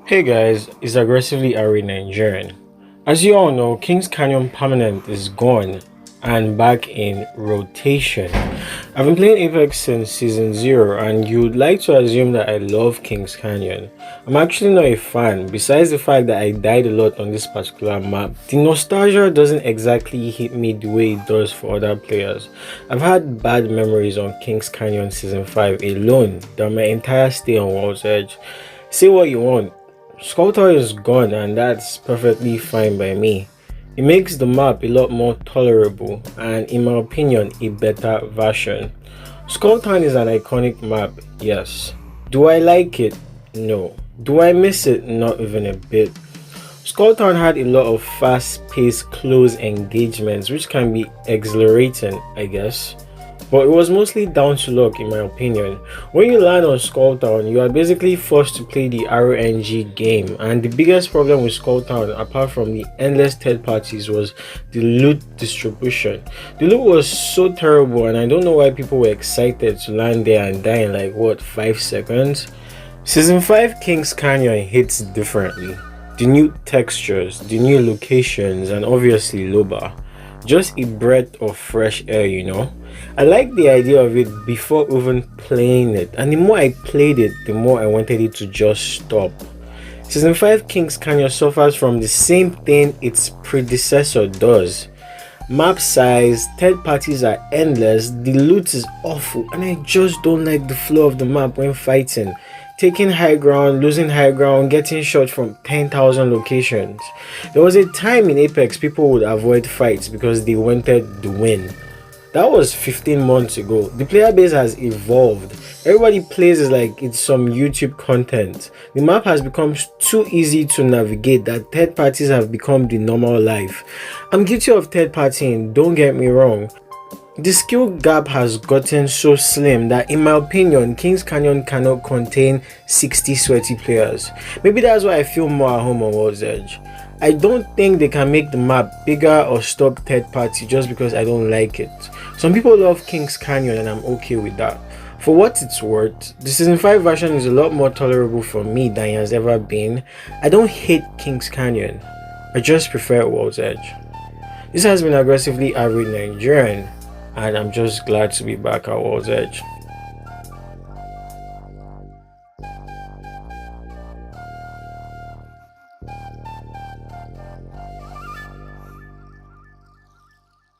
Hey guys, it's Aggressively Ari Nigerian. As you all know, Kings Canyon Permanent is gone and back in rotation. I've been playing Apex since season 0 and you'd like to assume that I love Kings Canyon. I'm actually not a fan, besides the fact that I died a lot on this particular map. The nostalgia doesn't exactly hit me the way it does for other players. I've had bad memories on Kings Canyon season 5 alone than my entire stay on World's Edge. Say what you want, Sculptor is gone and that's perfectly fine by me. It makes the map a lot more tolerable and in my opinion a better version. Skulltown is an iconic map, yes. Do I like it? No. Do I miss it? Not even a bit. Skulltown had a lot of fast-paced close engagements which can be exhilarating, I guess. But it was mostly down to luck in my opinion. When you land on Skulltown, you are basically forced to play the RNG game, and the biggest problem with Skulltown, apart from the endless third parties, was the loot distribution. The loot was so terrible and I don't know why people were excited to land there and die in like what, 5 seconds? Season 5 Kings Canyon hits differently. The new textures, the new locations, and obviously Loba. Just a breath of fresh air, you know. I liked the idea of it before even playing it, and the more I played it, the more I wanted it to just stop. Season 5 Kings Canyon suffers from the same thing its predecessor does. Map size, third parties are endless, the loot is awful, and I just don't like the flow of the map when fighting. Taking high ground, losing high ground, getting shot from 10,000 locations. There was a time in Apex people would avoid fights because they wanted the win. That was 15 months ago. The player base has evolved. Everybody plays is like it's some YouTube content. The map has become too easy to navigate that third parties have become the normal life. I'm guilty of third partying, don't get me wrong. The skill gap has gotten so slim that in my opinion, Kings Canyon cannot contain 60 sweaty players. Maybe that's why I feel more at home on World's Edge. I don't think they can make the map bigger or stop third party just because I don't like it. Some people love Kings Canyon and I'm okay with that. For what it's worth, the season 5 version is a lot more tolerable for me than it has ever been. I don't hate Kings Canyon, I just prefer World's Edge. This has been Aggressively Average Nigerian, and I'm just glad to be back at World's Edge.